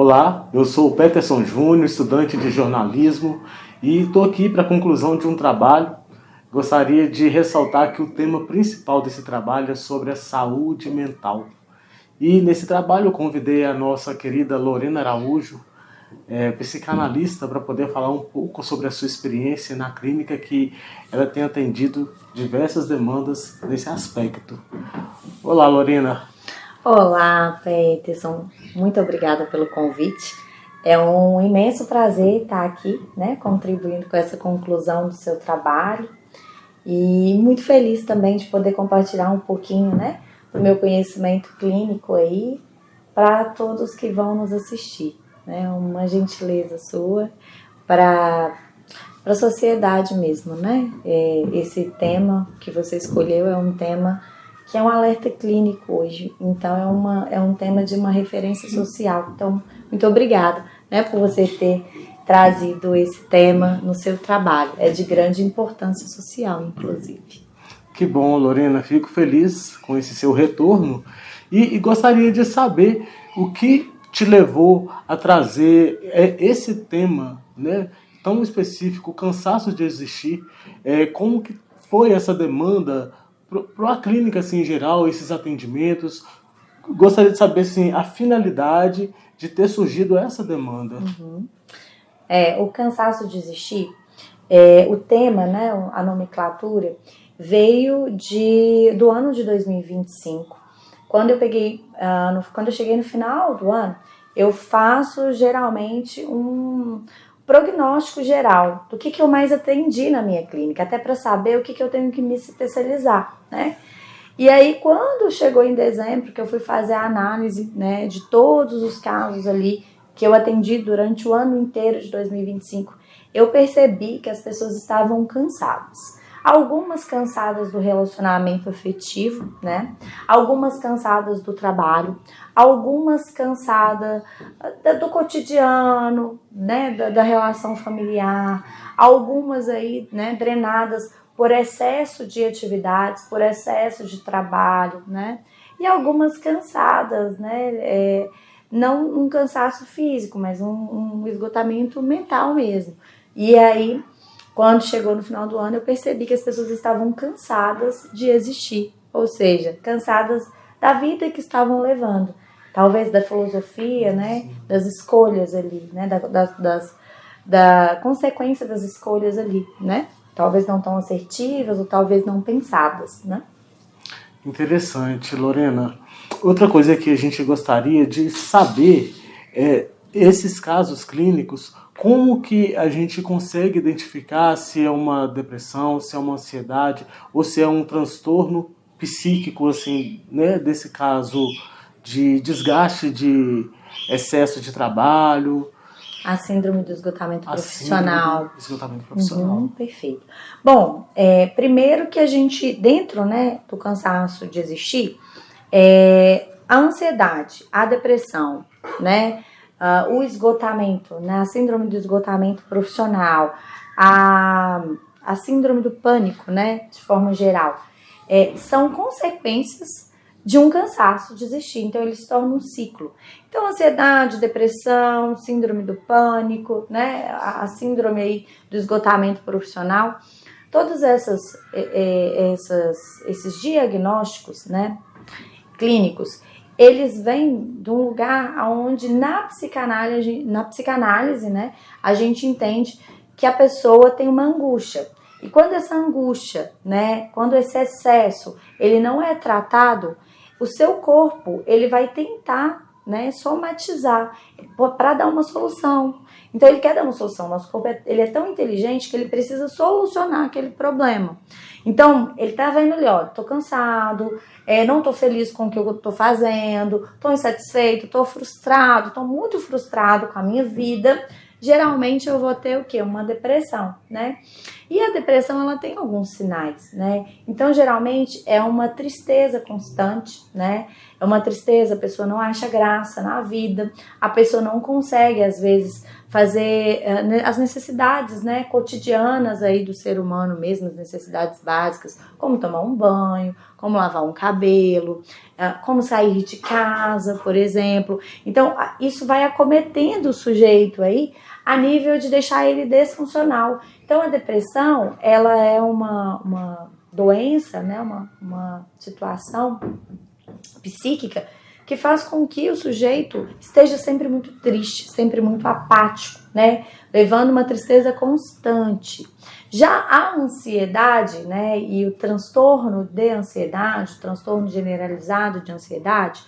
Olá, eu sou o Peterson Júnior, estudante de jornalismo, e estou aqui para a conclusão de um trabalho. Gostaria de ressaltar que o tema principal desse trabalho é sobre a saúde mental. E nesse trabalho eu convidei a nossa querida Lorena Araújo, psicanalista, para poder falar um pouco sobre a sua experiência na clínica, que ela tem atendido diversas demandas nesse aspecto. Olá, Lorena. Olá, Peterson. Muito obrigada pelo convite. É um imenso prazer estar aqui, contribuindo com essa conclusão do seu trabalho. E muito feliz também de poder compartilhar um pouquinho, do meu conhecimento clínico aí para todos que vão nos assistir. Uma gentileza sua para a sociedade mesmo, Esse tema que você escolheu é um tema que é um alerta clínico hoje, então é um tema de uma referência social. Então, muito obrigada, por você ter trazido esse tema no seu trabalho. É de grande importância social, inclusive. Que bom, Lorena. Fico feliz com esse seu retorno e gostaria de saber o que te levou a trazer esse tema, tão específico, o cansaço de existir. Como que foi essa demanda para a clínica assim, em geral, esses atendimentos? Gostaria de saber assim, a finalidade de ter surgido essa demanda. O cansaço de existir, o tema, a nomenclatura, veio do ano de 2025. Quando eu cheguei no final do ano, eu faço geralmente um prognóstico geral do que eu mais atendi na minha clínica, até para saber o que eu tenho que me especializar, E aí, quando chegou em dezembro, que eu fui fazer a análise, de todos os casos ali que eu atendi durante o ano inteiro de 2025, eu percebi que as pessoas estavam cansadas. Algumas cansadas do relacionamento afetivo, Algumas cansadas do trabalho, algumas cansadas do cotidiano, da relação familiar, algumas aí, drenadas por excesso de atividades, por excesso de trabalho, E algumas cansadas, não um cansaço físico, mas um esgotamento mental mesmo. E aí, quando chegou no final do ano, eu percebi que as pessoas estavam cansadas de existir, ou seja, cansadas da vida que estavam levando, talvez da filosofia, das escolhas ali, da consequência das escolhas ali, talvez não tão assertivas ou talvez não pensadas, Interessante, Lorena. Outra coisa que a gente gostaria de saber esses casos clínicos, como que a gente consegue identificar se é uma depressão, se é uma ansiedade ou se é um transtorno psíquico, assim, desse caso de desgaste, de excesso de trabalho. A síndrome do esgotamento profissional. Síndrome do esgotamento profissional. Perfeito. Bom, primeiro que a gente, dentro do cansaço de existir, a ansiedade, a depressão, o esgotamento, a síndrome do esgotamento profissional, a síndrome do pânico, de forma geral, são consequências de um cansaço de existir, então eles se tornam um ciclo. Então, ansiedade, depressão, síndrome do pânico, a síndrome aí do esgotamento profissional, todos esses diagnósticos, clínicos, eles vêm de um lugar onde na psicanálise, a gente entende que a pessoa tem uma angústia. E quando essa angústia, quando esse excesso, ele não é tratado, o seu corpo, ele vai tentar, somatizar para dar uma solução. Então, ele quer dar uma solução. Nosso corpo ele é tão inteligente que ele precisa solucionar aquele problema. Então, ele tá vendo ali, ó, tô cansado, não tô feliz com o que eu tô fazendo, tô insatisfeito, tô frustrado, tô muito frustrado com a minha vida. Geralmente eu vou ter o quê? Uma depressão, E a depressão, ela tem alguns sinais, Então, geralmente, é uma tristeza constante, É uma tristeza, a pessoa não acha graça na vida, a pessoa não consegue, às vezes, fazer as necessidades, né, cotidianas aí do ser humano mesmo, as necessidades básicas, como tomar um banho, como lavar um cabelo, como sair de casa, por exemplo. Então, isso vai acometendo o sujeito aí a nível de deixar ele disfuncional. Então, a depressão, ela é uma doença, né, uma situação psíquica que faz com que o sujeito esteja sempre muito triste, sempre muito apático, né, levando uma tristeza constante. Já a ansiedade, né, e o transtorno de ansiedade, o transtorno generalizado de ansiedade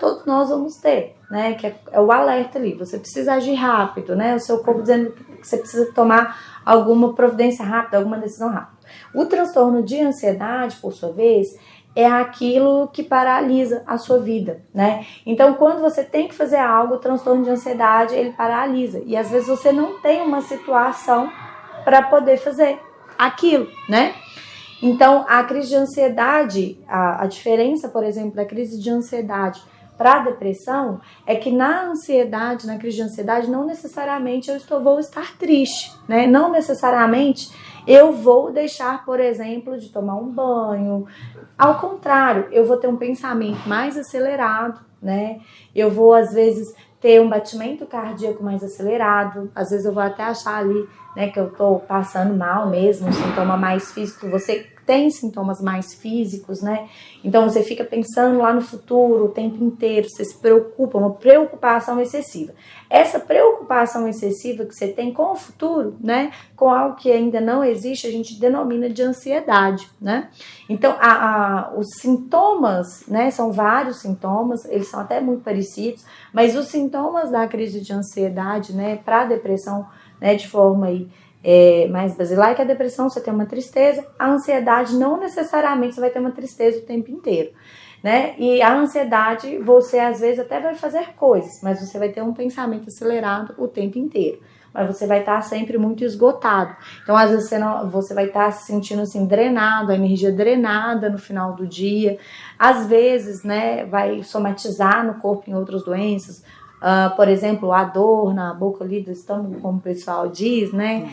todos nós vamos ter, né, que é o alerta ali, você precisa agir rápido, né, o seu corpo dizendo que você precisa tomar alguma providência rápida, alguma decisão rápida. O transtorno de ansiedade, por sua vez, é aquilo que paralisa a sua vida, né? Então, quando você tem que fazer algo, o transtorno de ansiedade, ele paralisa. E às vezes você não tem uma situação para poder fazer aquilo, né? Então, a crise de ansiedade, a diferença, por exemplo, da crise de ansiedade para a depressão é que na ansiedade, na crise de ansiedade, não necessariamente vou estar triste, né? Não necessariamente eu vou deixar, por exemplo, de tomar um banho. Ao contrário, eu vou ter um pensamento mais acelerado, né? Eu vou, às vezes, ter um batimento cardíaco mais acelerado. Às vezes eu vou até achar ali, né, que eu tô passando mal mesmo, um sintoma mais físico. Você tem sintomas mais físicos, né? Então você fica pensando lá no futuro o tempo inteiro, você se preocupa, uma preocupação excessiva. Essa preocupação excessiva que você tem com o futuro, né, com algo que ainda não existe, a gente denomina de ansiedade, né? Então os sintomas, né, são vários sintomas, eles são até muito parecidos, mas os sintomas da crise de ansiedade, né, para a depressão, né, de forma aí mais basilar, que a depressão você tem uma tristeza, a ansiedade não necessariamente você vai ter uma tristeza o tempo inteiro, né? E a ansiedade você às vezes até vai fazer coisas, mas você vai ter um pensamento acelerado o tempo inteiro, mas você vai estar sempre muito esgotado. Então às vezes você vai estar se sentindo assim drenado, a energia drenada no final do dia, às vezes, né, vai somatizar no corpo em outras doenças. Por exemplo, a dor na boca ali do estômago, como o pessoal diz, né?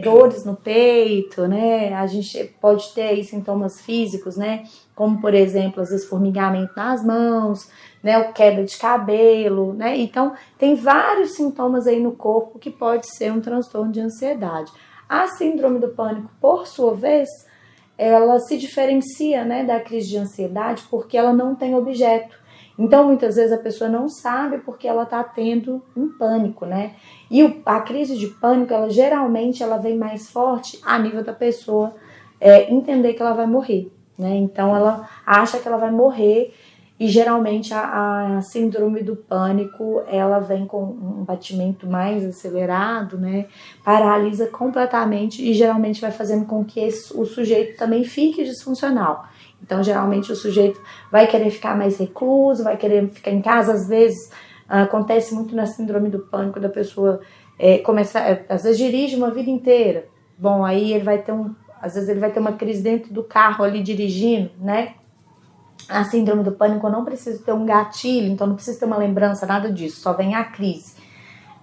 Dores no peito, né? A gente pode ter aí sintomas físicos, né? Como, por exemplo, às vezes formigamento nas mãos, né? Queda de cabelo, né? Então, tem vários sintomas aí no corpo que pode ser um transtorno de ansiedade. A síndrome do pânico, por sua vez, ela se diferencia, né, da crise de ansiedade porque ela não tem objeto. Então, muitas vezes a pessoa não sabe porque ela está tendo um pânico, né? E a crise de pânico, geralmente vem mais forte a nível da pessoa entender que ela vai morrer, né? Então, ela acha que ela vai morrer e geralmente a síndrome do pânico, ela vem com um batimento mais acelerado, né? Paralisa completamente e geralmente vai fazendo com que o sujeito também fique disfuncional. Então, geralmente, o sujeito vai querer ficar mais recluso, vai querer ficar em casa. Às vezes, acontece muito na síndrome do pânico da pessoa começar, às vezes, dirige uma vida inteira. Bom, aí ele vai ter às vezes ele vai ter uma crise dentro do carro ali dirigindo, né? A síndrome do pânico, eu não preciso ter um gatilho, então não preciso ter uma lembrança, nada disso. Só vem a crise.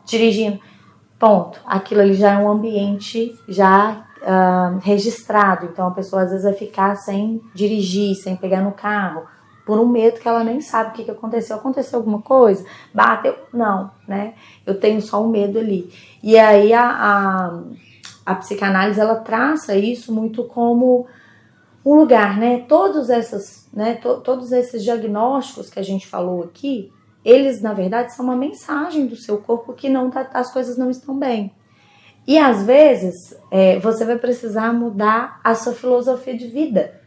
Dirigindo, ponto. Aquilo ali já é um ambiente já registrado, então a pessoa às vezes vai ficar sem dirigir, sem pegar no carro, por um medo que ela nem sabe o que aconteceu. Aconteceu alguma coisa? Bateu? Não, né? Eu tenho só um medo ali. E aí a psicanálise, ela traça isso muito como um lugar, né? Todos esses diagnósticos que a gente falou aqui, eles na verdade são uma mensagem do seu corpo que as coisas não estão bem. E às vezes você vai precisar mudar a sua filosofia de vida.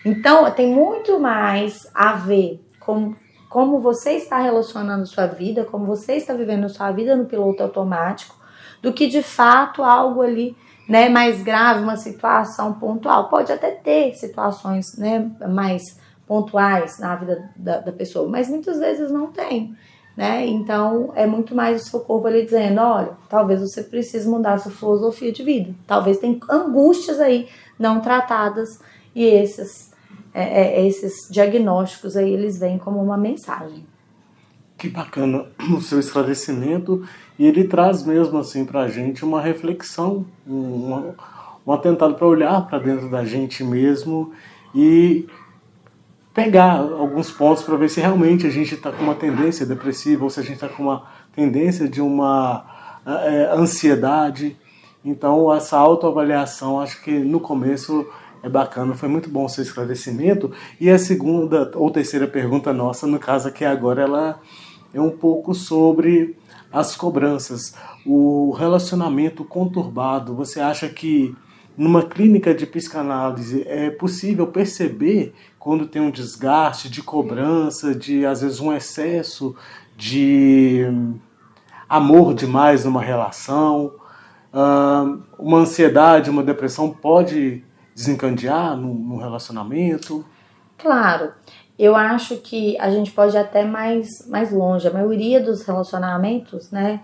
Então tem muito mais a ver com como você está relacionando a sua vida, como você está vivendo a sua vida no piloto automático, do que de fato algo ali, né, mais grave, uma situação pontual. Pode até ter situações, né, mais pontuais na vida da pessoa, mas muitas vezes não tem. Né? Então, é muito mais o seu corpo ali dizendo, olha, talvez você precise mudar a sua filosofia de vida. Talvez tenha angústias aí não tratadas e esses diagnósticos aí, eles vêm como uma mensagem. Que bacana o seu esclarecimento, e ele traz mesmo assim para a gente uma reflexão, um atentado para olhar para dentro da gente mesmo e pegar alguns pontos para ver se realmente a gente está com uma tendência depressiva ou se a gente está com uma tendência de uma ansiedade. Então, essa autoavaliação, acho que no começo é bacana, foi muito bom o seu esclarecimento. E a segunda ou terceira pergunta nossa, no caso aqui agora, ela é um pouco sobre as cobranças, o relacionamento conturbado. Você acha que numa clínica de psicanálise é possível perceber quando tem um desgaste de cobrança, de às vezes um excesso de amor demais numa relação? Uma ansiedade, uma depressão pode desencadear num relacionamento? Claro, eu acho que a gente pode ir até mais longe. A maioria dos relacionamentos, né,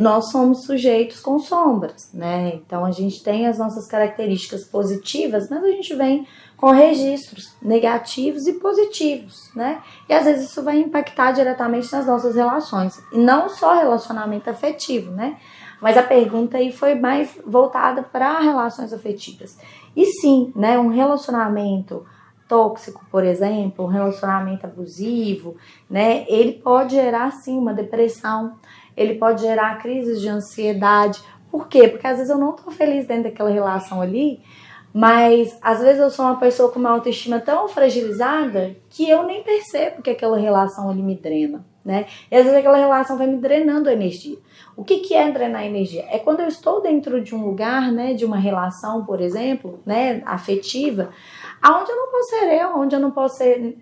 nós somos sujeitos com sombras, né? Então a gente tem as nossas características positivas, mas a gente vem com registros negativos e positivos, né? E às vezes isso vai impactar diretamente nas nossas relações. E não só relacionamento afetivo, né? Mas a pergunta aí foi mais voltada para relações afetivas. E sim, né, um relacionamento tóxico, por exemplo, um relacionamento abusivo, né, ele pode gerar sim uma depressão, ele pode gerar crises de ansiedade. Por quê? Porque às vezes eu não tô feliz dentro daquela relação ali, mas às vezes eu sou uma pessoa com uma autoestima tão fragilizada que eu nem percebo que aquela relação ali me drena, né? E às vezes aquela relação vai me drenando a energia. O que é drenar energia? É quando eu estou dentro de um lugar, né, de uma relação, por exemplo, né, afetiva, aonde eu não posso ser eu, onde eu não posso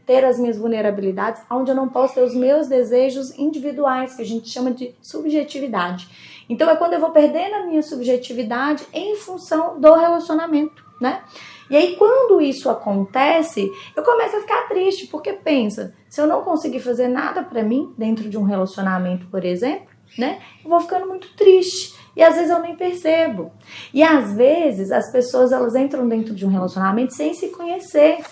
ter as minhas vulnerabilidades, onde eu não posso ter os meus desejos individuais, que a gente chama de subjetividade. Então é quando eu vou perdendo a minha subjetividade em função do relacionamento, né? E aí quando isso acontece, eu começo a ficar triste, porque pensa, se eu não conseguir fazer nada pra mim dentro de um relacionamento, por exemplo, né, eu vou ficando muito triste. E às vezes eu nem percebo. E às vezes as pessoas elas entram dentro de um relacionamento sem se conhecer.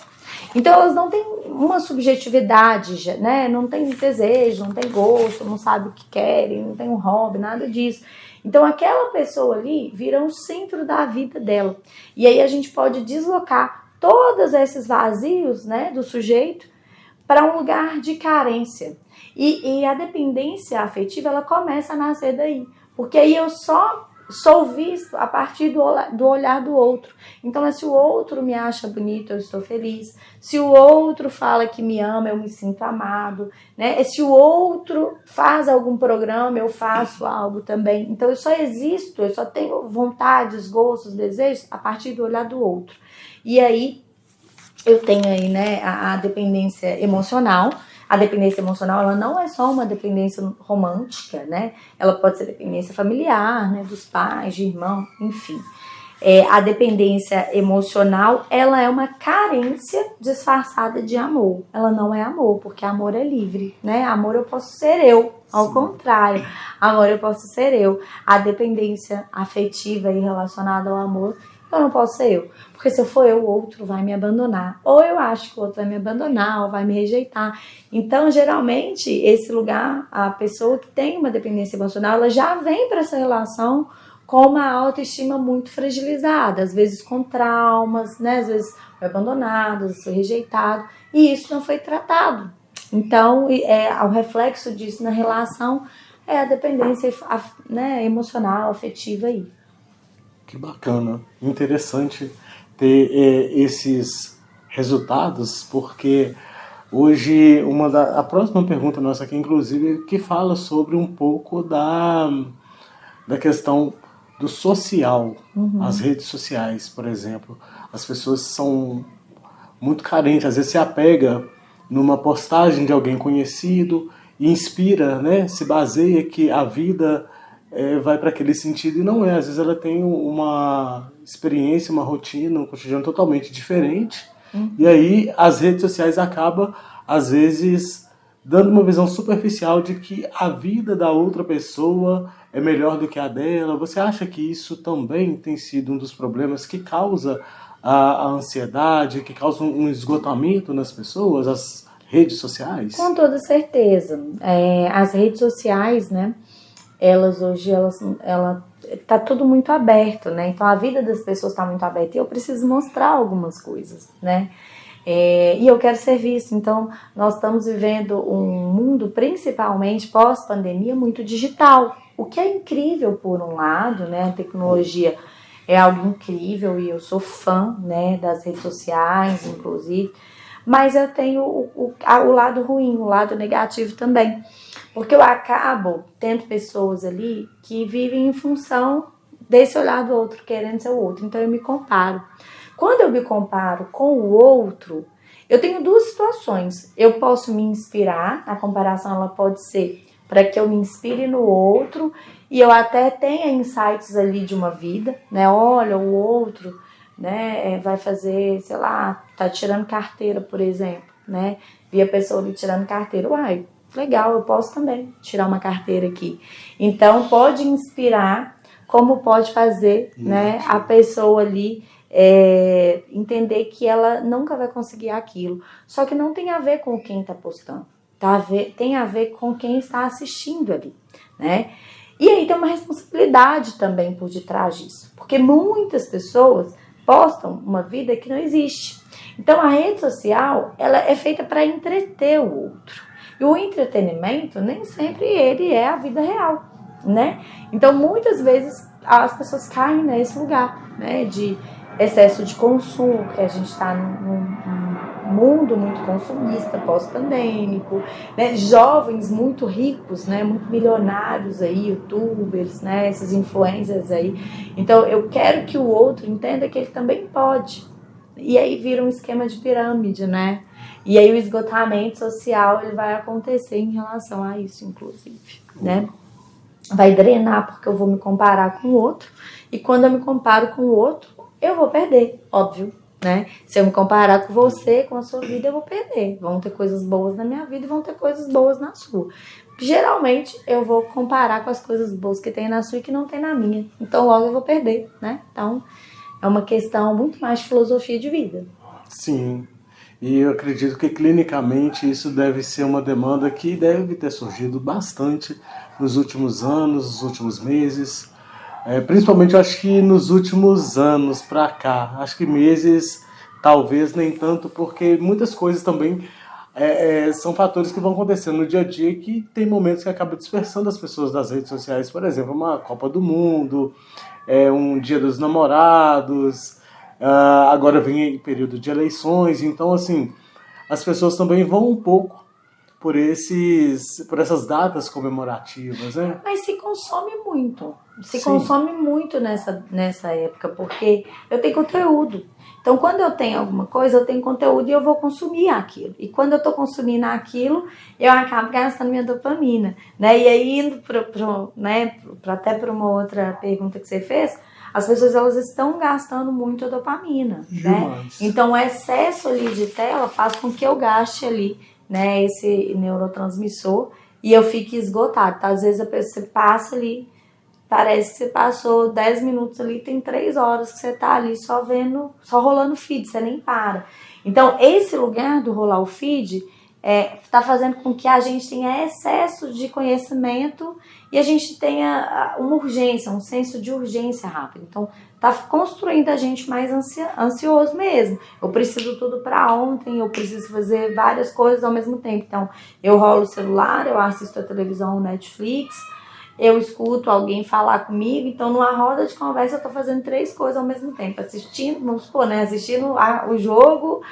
Então elas não têm uma subjetividade, né? Não tem desejo, não tem gosto, não sabe o que querem, não tem um hobby, nada disso. Então aquela pessoa ali vira o centro da vida dela. E aí a gente pode deslocar todos esses vazios, né, do sujeito para um lugar de carência. E a dependência afetiva ela começa a nascer daí. Porque aí eu só sou visto a partir do olhar do outro. Então, se o outro me acha bonito, eu estou feliz. Se o outro fala que me ama, eu me sinto amado, né? Se o outro faz algum programa, eu faço algo também. Então, eu só existo, eu só tenho vontades, gostos, desejos a partir do olhar do outro. E aí, eu tenho aí, né, a dependência emocional. A dependência emocional, ela não é só uma dependência romântica, né? Ela pode ser dependência familiar, né? Dos pais, de irmão, enfim. A dependência emocional, ela é uma carência disfarçada de amor. Ela não é amor, porque amor é livre, né? Amor eu posso ser eu, ao contrário. Amor eu posso ser eu. A dependência afetiva e relacionada ao amor, eu não posso ser eu. Porque se eu for eu, o outro vai me abandonar. Ou eu acho que o outro vai me abandonar, ou vai me rejeitar. Então, geralmente, esse lugar, a pessoa que tem uma dependência emocional, ela já vem para essa relação com uma autoestima muito fragilizada. Às vezes com traumas, né? Às vezes foi abandonado, às vezes foi rejeitado. E isso não foi tratado. Então, o reflexo disso na relação é a dependência, né, emocional, afetiva aí. Que bacana, interessante ter esses resultados, porque hoje a próxima pergunta nossa aqui, inclusive, que fala sobre um pouco da questão do social, as redes sociais, por exemplo. As pessoas são muito carentes, às vezes se apega numa postagem de alguém conhecido e inspira, né, se baseia que a vida vai para aquele sentido, e não é. Às vezes ela tem uma experiência, uma rotina, um cotidiano totalmente diferente, e aí as redes sociais acabam, às vezes, dando uma visão superficial de que a vida da outra pessoa é melhor do que a dela. Você acha que isso também tem sido um dos problemas que causa a ansiedade, que causa um esgotamento nas pessoas, as redes sociais? Com toda certeza. As redes sociais, né, elas hoje, ela tá tudo muito aberto, né? Então a vida das pessoas está muito aberta e eu preciso mostrar algumas coisas, né? E eu quero ser visto. Então nós estamos vivendo um mundo, principalmente pós-pandemia, muito digital, o que é incrível por um lado, né? A tecnologia é algo incrível e eu sou fã, né, das redes sociais, inclusive, mas eu tenho o lado ruim, o lado negativo também. Porque eu acabo tendo pessoas ali que vivem em função desse olhar do outro, querendo ser o outro. Então eu me comparo. Quando eu me comparo com o outro, eu tenho duas situações. Eu posso me inspirar, a comparação ela pode ser para que eu me inspire no outro e eu até tenha insights ali de uma vida, né? Olha, o outro, né, vai fazer, sei lá, tá tirando carteira, por exemplo, né? Vi a pessoa ali tirando carteira, uai, legal, eu posso também tirar uma carteira aqui. Então, pode inspirar, como pode fazer, né, a pessoa ali entender que ela nunca vai conseguir aquilo. Só que não tem a ver com quem está postando, tem a ver com quem está assistindo ali, né? E aí tem uma responsabilidade também por detrás disso, porque muitas pessoas postam uma vida que não existe. Então, a rede social, ela é feita para entreter o outro. E o entretenimento, nem sempre ele é a vida real, né? Então, muitas vezes, as pessoas caem nesse lugar, né? De excesso de consumo, que a gente está num mundo muito consumista, pós-pandêmico, né? Jovens muito ricos, né? Muito milionários aí, youtubers, né? Esses influencers aí. Então, eu quero que o outro entenda que ele também pode. E aí vira um esquema de pirâmide, né? E aí o esgotamento social ele vai acontecer em relação a isso, inclusive, né? Vai drenar porque eu vou me comparar com o outro. E quando eu me comparo com o outro, eu vou perder, óbvio, né? Se eu me comparar com você, com a sua vida, eu vou perder. Vão ter coisas boas na minha vida e vão ter coisas boas na sua. Geralmente, eu vou comparar com as coisas boas que tem na sua e que não tem na minha. Então, logo eu vou perder, né? Então, é uma questão muito mais de filosofia de vida. Sim, e eu acredito que clinicamente isso deve ser uma demanda que deve ter surgido bastante nos últimos anos, nos últimos meses. Principalmente eu acho que nos últimos anos para cá. Acho que meses, talvez nem tanto, porque muitas coisas também são fatores que vão acontecendo no dia a dia que tem momentos que acabam dispersando as pessoas das redes sociais. Por exemplo, uma Copa do Mundo, um Dia dos Namorados, agora vem período de eleições, então assim, as pessoas também vão um pouco por essas datas comemorativas, né? Mas se consome muito. Se Sim. consome muito nessa época, porque eu tenho conteúdo. Então, quando eu tenho alguma coisa, eu tenho conteúdo e eu vou consumir aquilo. E quando eu estou consumindo aquilo, eu acabo gastando minha dopamina, né? E aí, indo até para uma outra pergunta que você fez, as pessoas elas estão gastando muito a dopamina, né? Então, o excesso ali de tela faz com que eu gaste ali, né, esse neurotransmissor e eu fique esgotado, tá? Às vezes a pessoa passa ali, parece que você passou 10 minutos ali, tem 3 horas que você tá ali só vendo, só rolando feed, você nem para. Então, esse lugar do rolar o feed tá fazendo com que a gente tenha excesso de conhecimento e a gente tenha uma urgência, um senso de urgência rápido. Então, tá construindo a gente mais ansioso mesmo. Eu preciso tudo para ontem, eu preciso fazer várias coisas ao mesmo tempo. Então, eu rolo o celular, eu assisto a televisão, Netflix, eu escuto alguém falar comigo. Então, numa roda de conversa, eu tô fazendo 3 coisas ao mesmo tempo. Assistindo, vamos supor, né? Assistindo o jogo,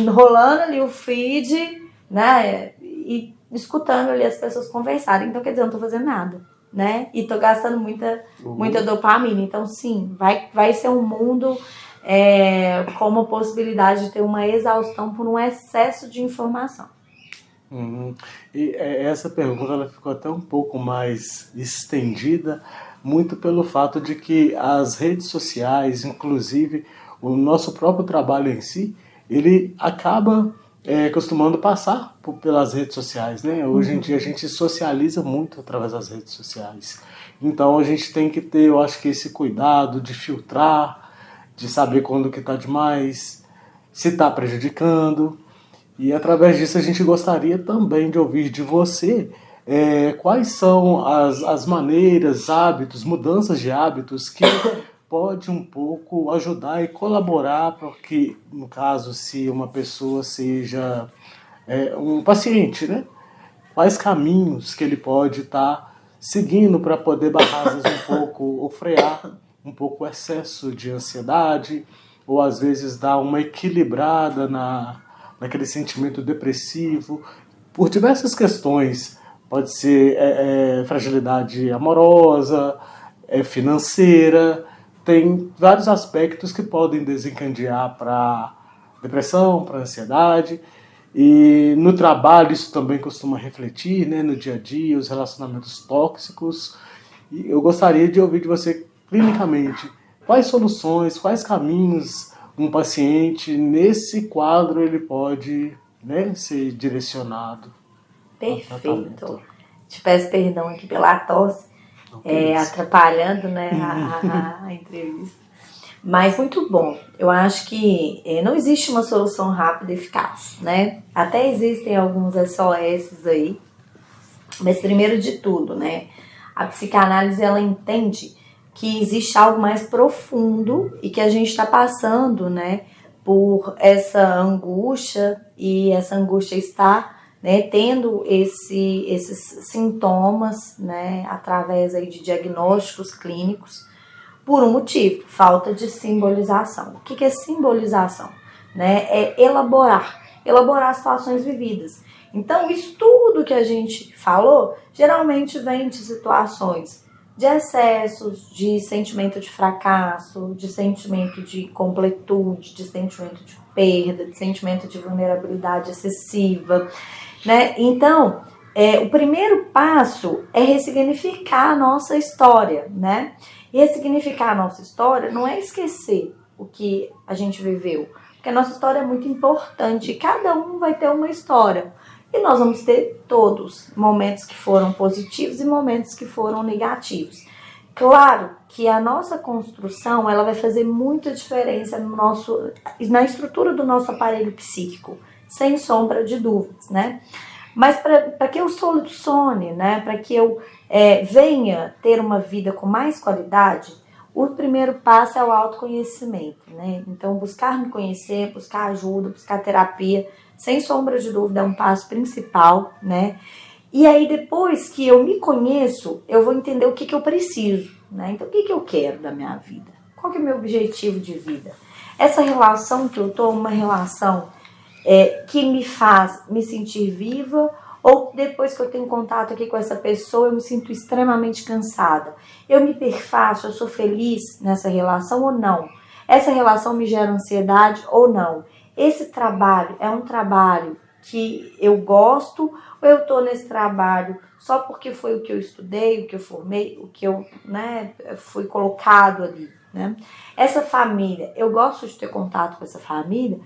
rolando ali o feed, né? E escutando ali as pessoas conversarem. Então, quer dizer, eu não tô fazendo nada, né? E tô gastando muita dopamina. Então, sim, vai ser um mundo com uma possibilidade de ter uma exaustão por um excesso de informação. Uhum. E essa pergunta ela ficou até um pouco mais estendida, muito pelo fato de que as redes sociais, inclusive o nosso próprio trabalho em si, ele acaba costumando passar pelas redes sociais, né? Hoje em dia a gente socializa muito através das redes sociais. Então a gente tem que ter, eu acho que esse cuidado de filtrar, de saber quando que está demais, se está prejudicando. E através disso a gente gostaria também de ouvir de você quais são as maneiras, hábitos, mudanças de hábitos que pode um pouco ajudar e colaborar para que, no caso, se uma pessoa seja um paciente, né? Quais caminhos que ele pode estar seguindo para poder barrar às vezes, um pouco ou frear um pouco o excesso de ansiedade ou às vezes dar uma equilibrada naquele sentimento depressivo por diversas questões. Pode ser fragilidade amorosa, financeira, tem vários aspectos que podem desencadear para depressão, para ansiedade. E no trabalho isso também costuma refletir, né, no dia a dia, os relacionamentos tóxicos. E eu gostaria de ouvir de você, clinicamente, quais soluções, quais caminhos um paciente nesse quadro ele pode, né, ser direcionado. Perfeito. Te peço perdão aqui pela tosse, atrapalhando, né, a entrevista. Mas muito bom. Eu acho que não existe uma solução rápida e eficaz, né? Até existem alguns SOS aí. Mas primeiro de tudo, né? A psicanálise, ela entende que existe algo mais profundo e que a gente está passando, né? Por essa angústia, e essa angústia está, né, tendo esses sintomas, né? Através aí de diagnósticos clínicos, por um motivo, falta de simbolização. O que é simbolização? Né? É elaborar situações vividas. Então, isso tudo que a gente falou, geralmente vem de situações de excessos, de sentimento de fracasso, de sentimento de completude, de sentimento de perda, de sentimento de vulnerabilidade excessiva, né? Então, o primeiro passo é ressignificar a nossa história, né? E ressignificar a nossa história não é esquecer o que a gente viveu, porque a nossa história é muito importante e cada um vai ter uma história. E nós vamos ter todos momentos que foram positivos e momentos que foram negativos. Claro que a nossa construção ela vai fazer muita diferença na estrutura do nosso aparelho psíquico, sem sombra de dúvidas, né? Mas para que eu solucione, né, para que eu venha ter uma vida com mais qualidade, o primeiro passo é o autoconhecimento, né? Então, buscar me conhecer, buscar ajuda, buscar terapia, sem sombra de dúvida, é um passo principal, né? E aí, depois que eu me conheço, eu vou entender o que eu preciso, né? Então, o que eu quero da minha vida? Qual que é o meu objetivo de vida? Essa relação que eu tô, uma relação que me faz me sentir viva, ou depois que eu tenho contato aqui com essa pessoa, eu me sinto extremamente cansada. Eu me perfaço, eu sou feliz nessa relação ou não? Essa relação me gera ansiedade ou não? Esse trabalho é um trabalho que eu gosto, ou eu estou nesse trabalho só porque foi o que eu estudei, o que eu formei, o que eu, né, fui colocado ali, né? Essa família, eu gosto de ter contato com essa família.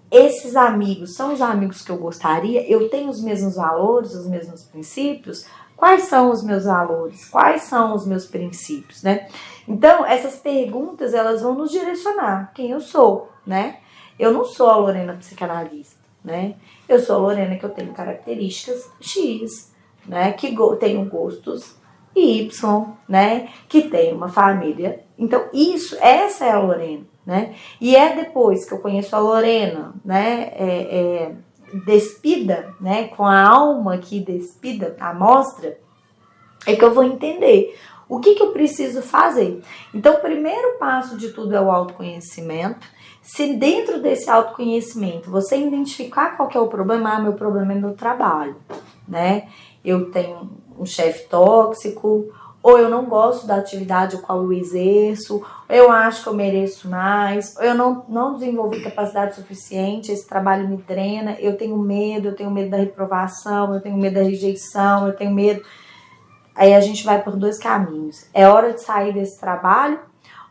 Esses amigos são os amigos que eu gostaria? Eu tenho os mesmos valores, os mesmos princípios? Quais são os meus valores? Quais são os meus princípios, né? Então, essas perguntas, elas vão nos direcionar quem eu sou, né? Eu não sou a Lorena psicanalista, né? Eu sou a Lorena que eu tenho características X, né? Que tenho gostos Y, né? Que tem uma família. Então, essa é a Lorena, né? E é depois que eu conheço a Lorena, né? Despida, né? Com a alma aqui despida, a mostra, é que eu vou entender o que eu preciso fazer. Então, o primeiro passo de tudo é o autoconhecimento. Se dentro desse autoconhecimento você identificar qual que é o problema, meu problema é meu trabalho, né? Eu tenho um chefe tóxico, ou eu não gosto da atividade a qual eu exerço, ou eu acho que eu mereço mais, ou eu não desenvolvi capacidade suficiente, esse trabalho me drena, eu tenho medo da reprovação, eu tenho medo da rejeição, eu tenho medo. Aí a gente vai por dois caminhos. É hora de sair desse trabalho,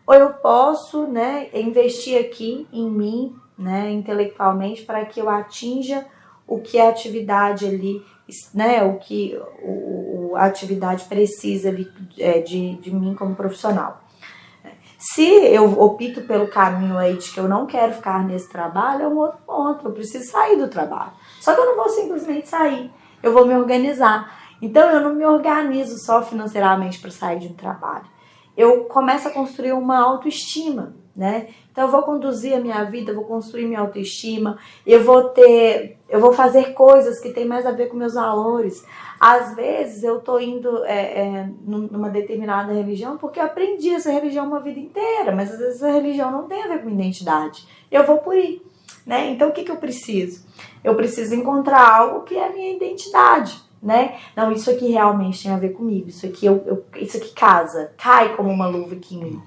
ou eu posso, né, investir aqui em mim, né, intelectualmente, para que eu atinja o que a atividade ali, né, o que a atividade precisa ali, de mim como profissional. Se eu opto pelo caminho aí de que eu não quero ficar nesse trabalho, é um outro ponto, eu preciso sair do trabalho. Só que eu não vou simplesmente sair, eu vou me organizar. Então eu não me organizo só financeiramente para sair de um trabalho. Eu começo a construir uma autoestima, né? Então eu vou conduzir a minha vida, eu vou construir minha autoestima, eu vou fazer coisas que têm mais a ver com meus valores. Às vezes eu tô indo numa determinada religião porque eu aprendi essa religião uma vida inteira, mas às vezes essa religião não tem a ver com identidade. Eu vou por aí, né? Então o que eu preciso? Eu preciso encontrar algo que é a minha identidade, né? Não, isso aqui realmente tem a ver comigo, isso aqui casa, cai como uma luva aqui em mim.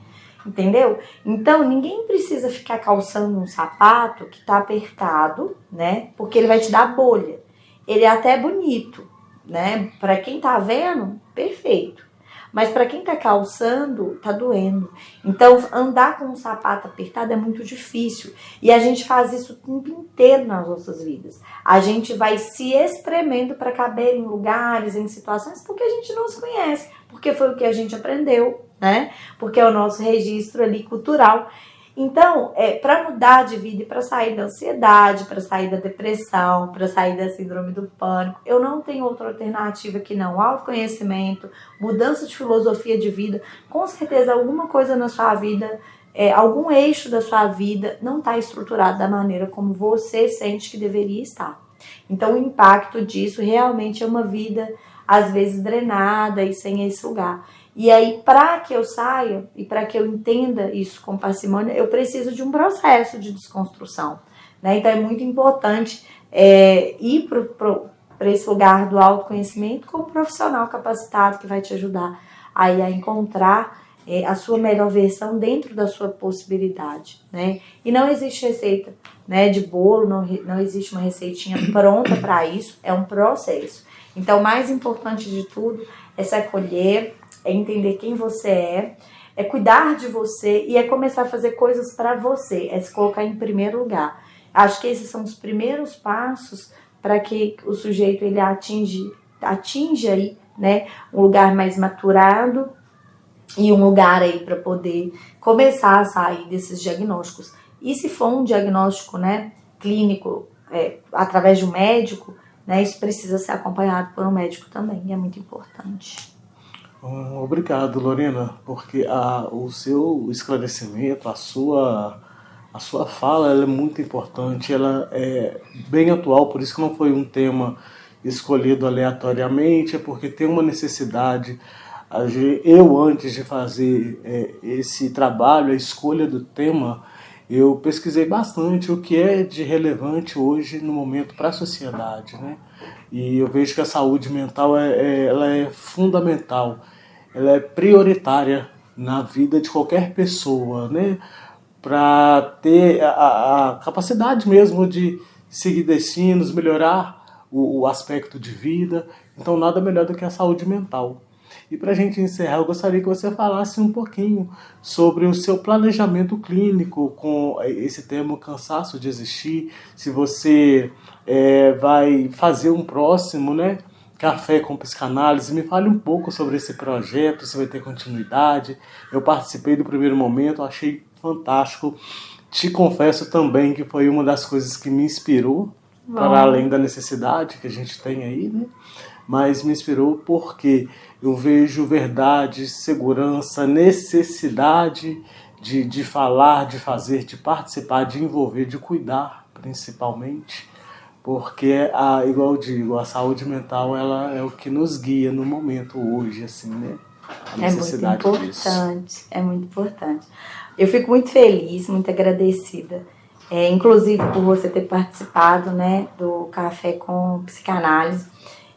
Entendeu? Então, ninguém precisa ficar calçando um sapato que tá apertado, né? Porque ele vai te dar bolha. Ele é até bonito, né? Para quem tá vendo, perfeito. Mas para quem tá calçando, tá doendo. Então, andar com um sapato apertado é muito difícil. E a gente faz isso o tempo inteiro nas nossas vidas. A gente vai se espremendo para caber em lugares, em situações, porque a gente não se conhece. Porque foi o que a gente aprendeu, né? Porque é o nosso registro ali cultural. Então, para mudar de vida e para sair da ansiedade, para sair da depressão, para sair da síndrome do pânico, eu não tenho outra alternativa que não autoconhecimento, mudança de filosofia de vida. Com certeza, alguma coisa na sua vida, algum eixo da sua vida não está estruturado da maneira como você sente que deveria estar. Então, o impacto disso realmente é uma vida, às vezes, drenada e sem esse lugar. E aí, para que eu saia e para que eu entenda isso com parcimônia, eu preciso de um processo de desconstrução, né? Então, é muito importante ir para esse lugar do autoconhecimento com um profissional capacitado que vai te ajudar aí a encontrar a sua melhor versão dentro da sua possibilidade, né? E não existe receita, né, de bolo, não existe uma receitinha pronta para isso, é um processo. Então, o mais importante de tudo é se acolher, é entender quem você é cuidar de você e é começar a fazer coisas para você, é se colocar em primeiro lugar. Acho que esses são os primeiros passos para que o sujeito ele atinja aí, né, um lugar mais maturado e um lugar aí para poder começar a sair desses diagnósticos. E se for um diagnóstico, né, clínico, através de um médico, né, isso precisa ser acompanhado por um médico também, e é muito importante. Obrigado, Lorena, porque o seu esclarecimento, a sua fala, ela é muito importante, ela é bem atual, por isso que não foi um tema escolhido aleatoriamente, é porque tem uma necessidade. Eu, antes de fazer esse trabalho, a escolha do tema, eu pesquisei bastante o que é de relevante hoje no momento para a sociedade, né? E eu vejo que a saúde mental ela é fundamental, ela é prioritária na vida de qualquer pessoa, né? Para ter a capacidade mesmo de seguir destinos, melhorar o aspecto de vida. Então, nada melhor do que a saúde mental. E para a gente encerrar, eu gostaria que você falasse um pouquinho sobre o seu planejamento clínico com esse termo cansaço de existir, se você vai fazer um próximo, né, Café com Psicanálise. Me fale um pouco sobre esse projeto, se vai ter continuidade. Eu participei do primeiro momento, achei fantástico. Te confesso também que foi uma das coisas que me inspirou, para além da necessidade que a gente tem aí, né? Mas me inspirou porque eu vejo verdade, segurança, necessidade de falar, de fazer, de participar, de envolver, de cuidar, principalmente. Porque, igual eu digo, a saúde mental ela é o que nos guia no momento hoje, assim, né? A necessidade disso. É muito importante. Eu fico muito feliz, muito agradecida, inclusive por você ter participado, né, do Café com Psicanálise.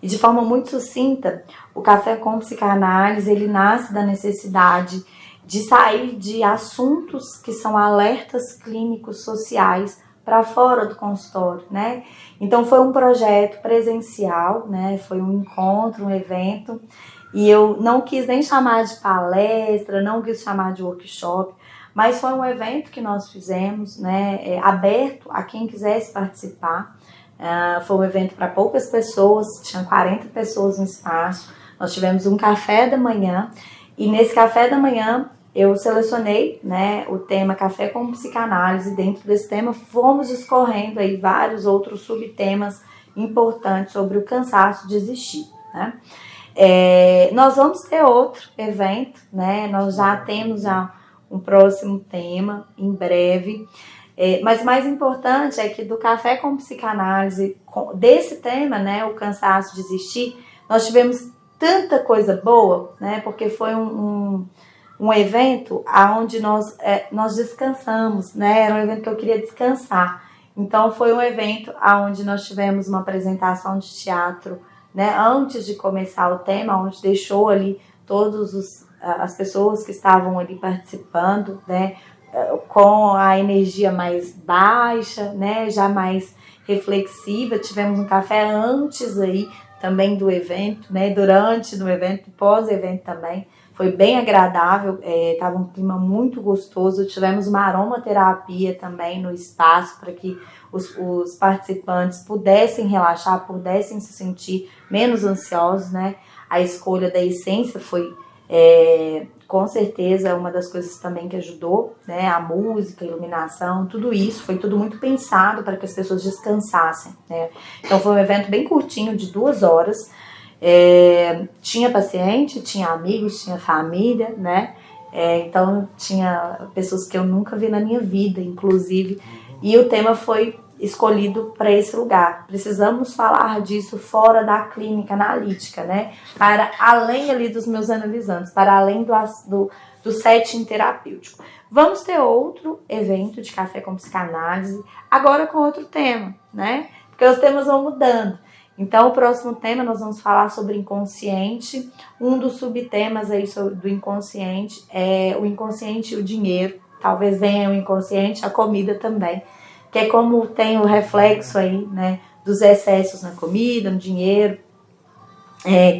E de forma muito sucinta, o Café com Psicanálise, ele nasce da necessidade de sair de assuntos que são alertas clínicos sociais para fora do consultório, né? Então foi um projeto presencial, né? Foi um encontro, um evento, e eu não quis nem chamar de palestra, não quis chamar de workshop, mas foi um evento que nós fizemos, né? Aberto a quem quisesse participar. Foi um evento para poucas pessoas, tinha 40 pessoas no espaço. Nós tivemos um café da manhã e nesse café da manhã eu selecionei, né, o tema Café com Psicanálise. Dentro desse tema fomos escorrendo aí vários outros subtemas importante sobre o cansaço de existir, né? Nós vamos ter outro evento, né? Nós já temos um próximo tema em breve. Mas o mais importante é que do Café com Psicanálise, desse tema, né, o cansaço de existir, nós tivemos tanta coisa boa, né? Porque foi um evento onde nós descansamos, né? Era um evento que eu queria descansar. Então foi um evento onde nós tivemos uma apresentação de teatro, né, antes de começar o tema, onde deixou ali todas as pessoas que estavam ali participando, né, com a energia mais baixa, né, já mais reflexiva. Tivemos um café antes aí também do evento, né, durante do evento, pós-evento também. Foi bem agradável, estava um clima muito gostoso. Tivemos uma aromaterapia também no espaço para que os participantes pudessem relaxar, pudessem se sentir menos ansiosos, né? A escolha da essência foi, com certeza, uma das coisas também que ajudou, né? A música, a iluminação, tudo isso, foi tudo muito pensado para que as pessoas descansassem, né? Então foi um evento bem curtinho, de 2 horas. Tinha paciente, tinha amigos, tinha família, né? Então tinha pessoas que eu nunca vi na minha vida, inclusive, e o tema foi escolhido para esse lugar. Precisamos falar disso fora da clínica analítica, né? Para além ali dos meus analisantes, para além do setting terapêutico. Vamos ter outro evento de Café com Psicanálise, agora com outro tema, né? Porque os temas vão mudando. Então, o próximo tema nós vamos falar sobre inconsciente. Um dos subtemas aí do inconsciente é o inconsciente e o dinheiro. Talvez venha o inconsciente, a comida também, que é como tem o reflexo aí, né, dos excessos na comida, no dinheiro,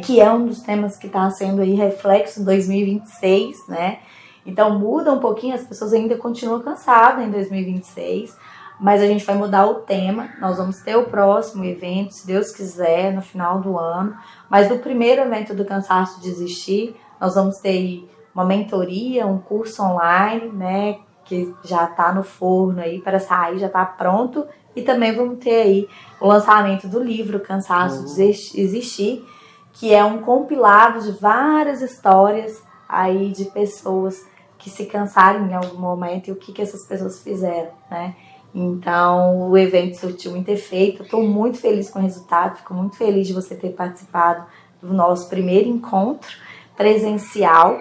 que é um dos temas que está sendo aí reflexo em 2026, né? Então, muda um pouquinho, as pessoas ainda continuam cansadas em 2026, mas a gente vai mudar o tema. Nós vamos ter o próximo evento, se Deus quiser, no final do ano. Mas do primeiro evento do Cansaço de Existir, nós vamos ter uma mentoria, um curso online, né, que já está no forno aí para sair, já está pronto. E também vamos ter aí o lançamento do livro Cansaço de Existir, que é um compilado de várias histórias aí de pessoas que se cansaram em algum momento e o que essas pessoas fizeram, né? Então, o evento surtiu muito efeito. Eu estou muito feliz com o resultado, fico muito feliz de você ter participado do nosso primeiro encontro presencial,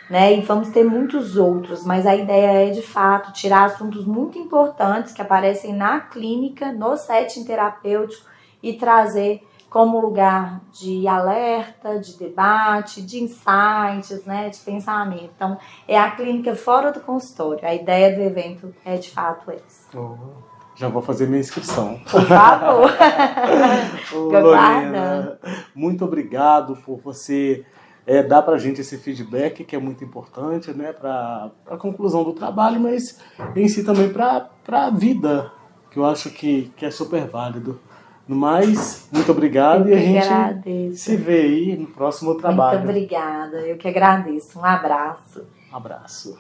né? E vamos ter muitos outros, mas a ideia é, de fato, tirar assuntos muito importantes que aparecem na clínica, no setting terapêutico, e trazer como lugar de alerta, de debate, de insights, né, de pensamento. Então, é a clínica fora do consultório. A ideia do evento é, de fato, essa. Já vou fazer minha inscrição. Por favor. Lorena, muito obrigado por você dar pra gente esse feedback, que é muito importante, né, para a conclusão do trabalho, mas em si também para a vida, que eu acho que é super válido. No mais, muito obrigado, e a gente se vê aí no próximo trabalho. Muito obrigada, eu que agradeço. Um abraço. Um abraço.